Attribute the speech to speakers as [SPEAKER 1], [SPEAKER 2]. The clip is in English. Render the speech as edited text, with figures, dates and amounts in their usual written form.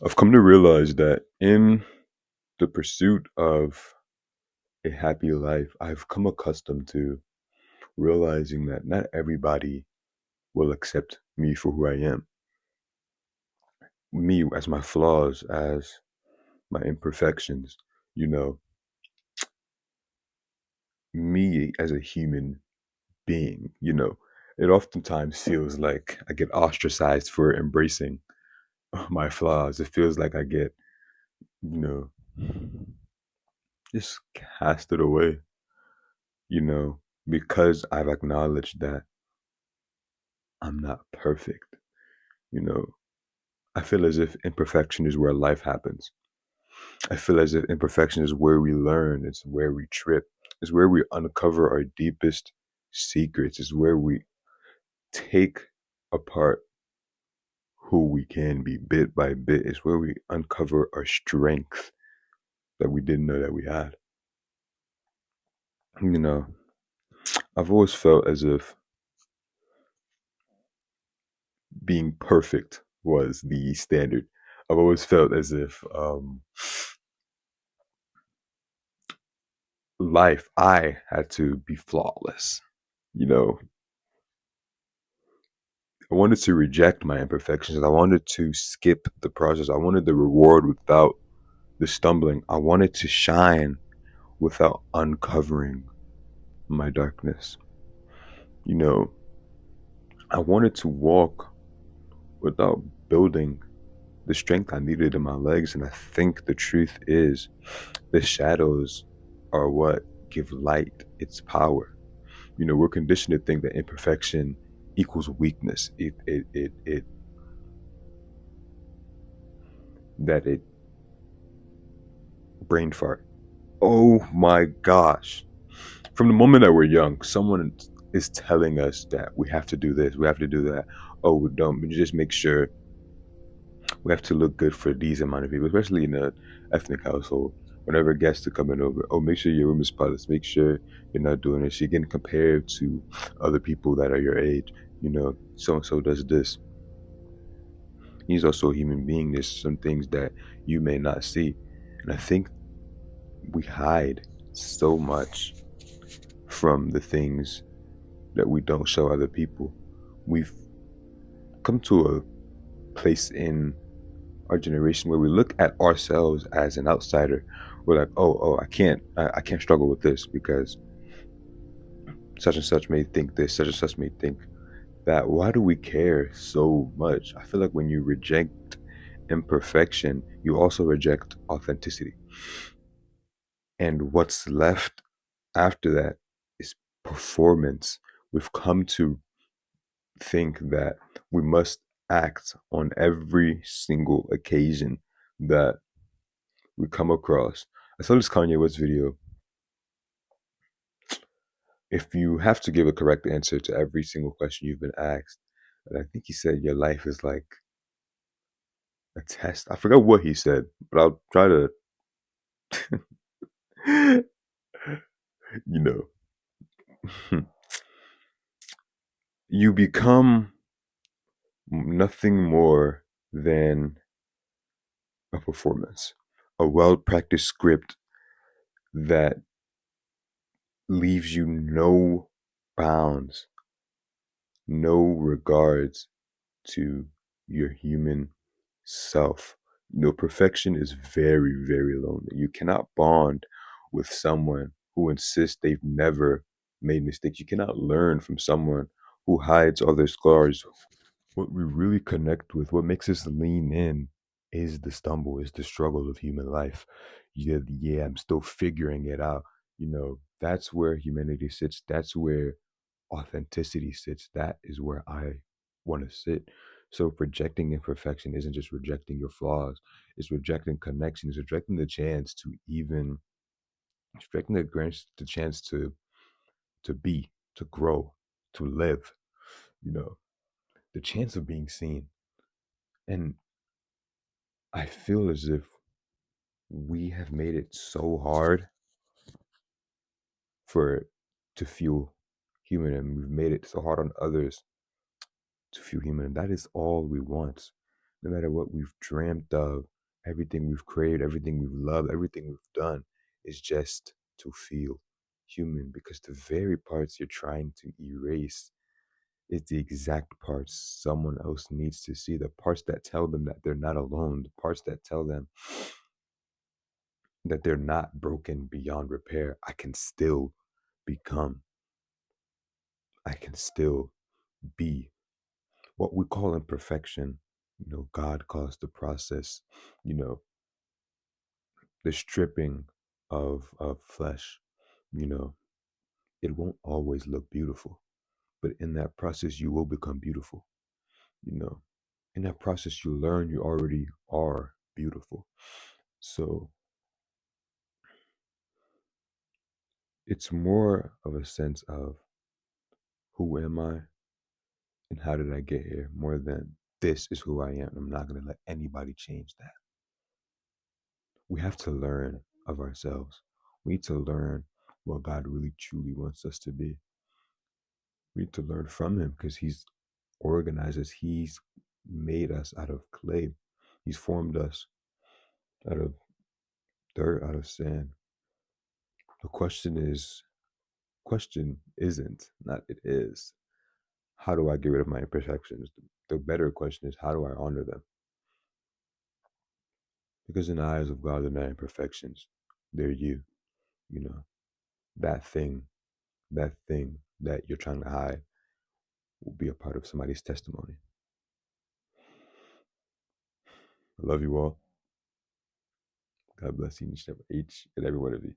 [SPEAKER 1] I've come to realize that in the pursuit of a happy life, I've come accustomed to realizing that not everybody will accept me for who I am, me as my flaws, as my imperfections, you know, me as a human being, It oftentimes feels like I get ostracized for embracing my flaws. It feels like I get, you know, just casted away, you know, because I've acknowledged that I'm not perfect, you know. I feel as if imperfection is where life happens. I feel as if imperfection is where we learn, it's where we trip, it's where we uncover our deepest secrets, it's where we take apart who we can be bit by bit, it's where we uncover our strength that we didn't know that we had. You know, I've always felt as if being perfect was the standard. I've always felt as if life, I had to be flawless. You know, I wanted to reject my imperfections. I wanted to skip the process. I wanted the reward without the stumbling. I wanted to shine without uncovering my darkness. You know, I wanted to walk without building the strength I needed in my legs. And I think the truth is, the shadows are what give light its power. We're conditioned to think that imperfection equals weakness. It brain fart. Oh my gosh. From the moment that we're young, someone is telling us that we have to do this, we have to do that. Oh, we don't. We just make sure we have to look good for these amount of people, especially in an ethnic household. Whenever guests are coming over, oh, make sure your room is spotless. Make sure you're not doing this. You're getting compared to other people that are your age. So and so does this. He's also a human being. There's some things that you may not see. And I think we hide so much from the things that we don't show other people. We've come to a place in our generation where we look at ourselves as an outsider. We're like, oh, I can't struggle with this because such and such may think this, such and such may think that. Why do we care so much? I feel like when you reject imperfection, you also reject authenticity. And what's left after that is performance. We've come to think that we must act on every single occasion that we come across. I saw this Kanye West video. If you have to give a correct answer to every single question you've been asked, and I think he said your life is like a test. I forgot what he said, but I'll try to, you know, you become nothing more than a performance, a well practiced script that leaves you no bounds, no regards to your human self. Perfection is very, very lonely. You cannot bond with someone who insists they've never made mistakes. You cannot learn from someone who hides all their scars. What we really connect with, what makes us lean in, is the stumble, is the struggle of human life. Yeah, I'm still figuring it out. That's where humanity sits. That's where authenticity sits. That is where I want to sit. So rejecting imperfection isn't just rejecting your flaws. It's rejecting connection. It's rejecting the chance to even, it's rejecting the chance to be, to grow, to live. You know, the chance of being seen. And I feel as if we have made it so hard for to feel human, and we've made it so hard on others to feel human. And that is all we want. No matter what we've dreamt of, Everything we've created, everything we've loved, everything we've done is just to feel human, because the very parts you're trying to erase is the exact parts someone else needs to see. The parts that tell them that they're not alone, the parts that tell them that they're not broken beyond repair. I can still become, I can still be. What we call imperfection, God calls the process, you know, the stripping of flesh, you know, it won't always look beautiful, but in that process you will become beautiful. you know in that process you learn you already are beautiful. So it's more of a sense of who am I and how did I get here, more than this is who I am. I'm not going to let anybody change that. We have to learn of ourselves. We need to learn what God really truly wants us to be. We need to learn from him, because he's organized us. He's made us out of clay. He's formed us out of dirt, out of sand. The question isn't, not it is, how do I get rid of my imperfections? The better question is, how do I honor them? Because in the eyes of God, they're not imperfections. They're you, you know, that thing, that thing that you're trying to hide will be a part of somebody's testimony. I love you all. God bless each and every one of you.